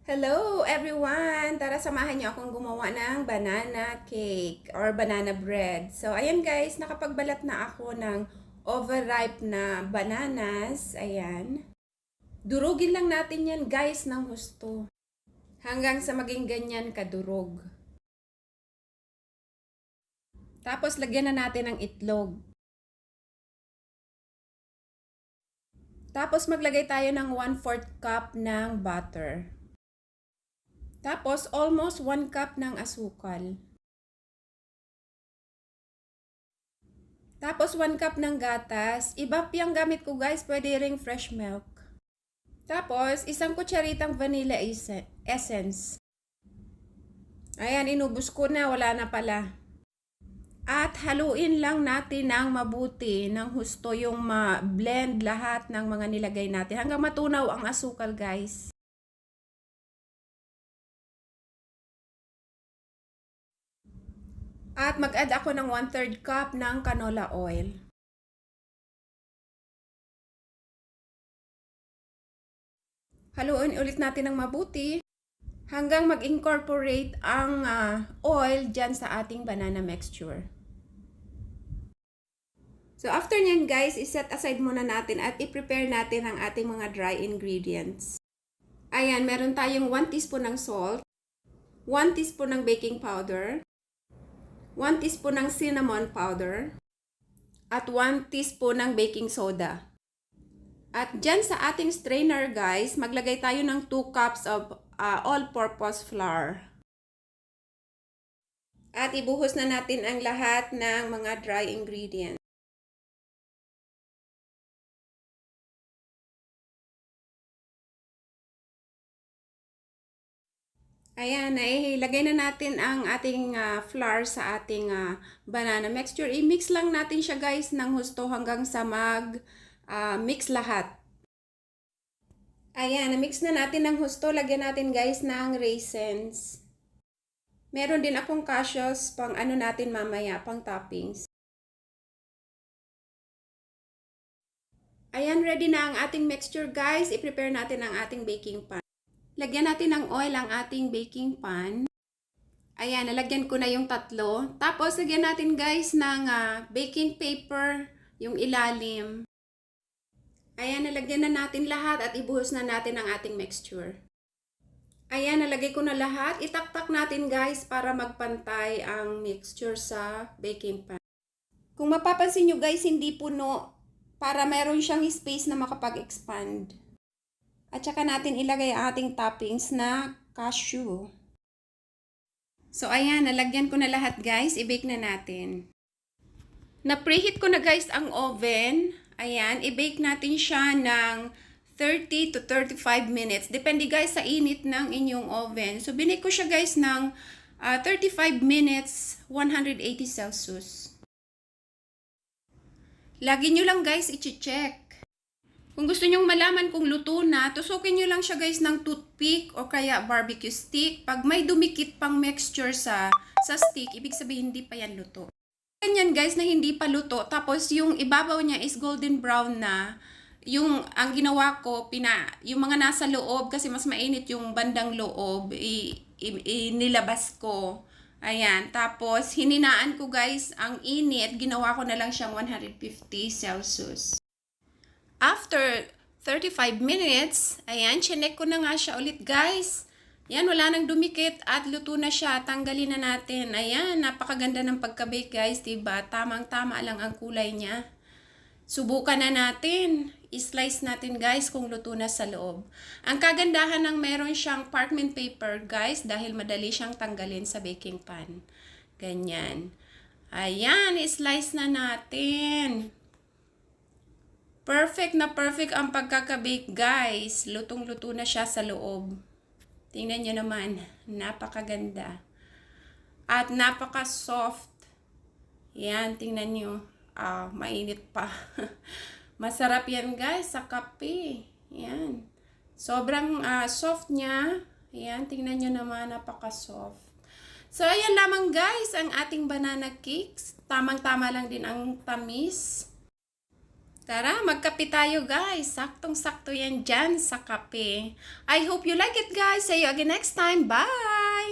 Hello everyone! Tara samahan niyo akong gumawa ng banana cake or banana bread. So ayan guys, nakapagbalat na ako ng overripe na bananas. Ayan. Durugin lang natin yan guys ng husto. Hanggang sa maging ganyan kadurog. Tapos lagyan na natin ng itlog. Tapos maglagay tayo ng 1/4 cup ng butter. Tapos, almost 1 cup ng asukal. Tapos, 1 cup ng gatas. Iba yung gamit ko guys, pwede ring fresh milk. Tapos, isang kutsaritang vanilla essence. Ayan, inubos ko na, wala na pala. At haluin lang natin ng mabuti, ng husto yung ma-blend lahat ng mga nilagay natin hanggang matunaw ang asukal guys. At mag-add ako ng 1/3 cup ng canola oil. Haluin ulit natin ng mabuti hanggang mag-incorporate ang oil dyan sa ating banana mixture. So after nyan guys, iset aside muna natin at i-prepare natin ang ating mga dry ingredients. Ayan, meron tayong 1 teaspoon ng salt, 1 teaspoon ng baking powder, 1 teaspoon ng cinnamon powder, at 1 teaspoon ng baking soda. At dyan sa ating strainer guys, maglagay tayo ng 2 cups of all-purpose flour. At ibuhos na natin ang lahat ng mga dry ingredients. Ayan, ilagay na natin ang ating flour sa ating banana mixture. I-mix lang natin siya guys ng husto hanggang sa mag-mix lahat. Ayan, na-mix na natin ng husto. Lagyan natin guys ng raisins. Meron din akong cashews pang ano natin mamaya, pang toppings. Ayan, ready na ang ating mixture guys. I-prepare natin ang ating baking pan. Lagyan natin ng oil ang ating baking pan. Ayan, nalagyan ko na yung tatlo. Tapos, lagyan natin guys ng baking paper, yung ilalim. Ayan, nalagyan na natin lahat at ibuhos na natin ang ating mixture. Ayan, nalagay ko na lahat. Itaktak natin guys para magpantay ang mixture sa baking pan. Kung mapapansin nyo guys, hindi puno para meron siyang space na makapag-expand. At saka natin ilagay ang ating toppings na cashew. So ayan, nalagyan ko na lahat guys. I-bake na natin. Na-preheat ko na guys ang oven. Ayan, i-bake natin siya ng 30 to 35 minutes. Depende guys sa init ng inyong oven. So binake ko siya guys ng 35 minutes, 180 Celsius. Lagi nyo lang guys i-check. Kung gusto nyong malaman kung luto na, tusukin nyo lang siya guys ng toothpick o kaya barbecue stick. Pag may dumikit pang mixture sa stick, ibig sabihin hindi pa yan luto. Ganyan guys na hindi pa luto, tapos yung ibabaw niya is golden brown na. Ang ginawa ko, yung mga nasa loob, kasi mas mainit yung bandang loob, inilabas ko. Ayan, tapos hininaan ko guys ang init, ginawa ko na lang siyang 150 Celsius. After 35 minutes, ayan, chinek ko na nga siya ulit guys. Yan, wala nang dumikit at luto na siya. Tanggalin na natin. Ayan, napakaganda ng pagka-bake guys, diba? Tamang-tama lang ang kulay niya. Subukan na natin. I-slice natin guys kung luto na sa loob. Ang kagandahan ng meron siyang parchment paper guys dahil madali siyang tanggalin sa baking pan. Ganyan. Ayan, i-slice na natin. Perfect na perfect ang pagkakabake guys. Lutong-luto na siya sa loob. Tingnan nyo naman. Napakaganda. At napaka-soft. Yan, tingnan nyo. Mainit pa. Masarap yan guys sa kape. Yan. Sobrang soft niya. Yan, tingnan nyo naman. Napaka-soft. So, ayan lamang guys ang ating banana cakes. Tamang-tama lang din ang tamis. Tara, magkape tayo guys. Saktong-sakto yan dyan sa kape. I hope you like it guys. See you again next time. Bye!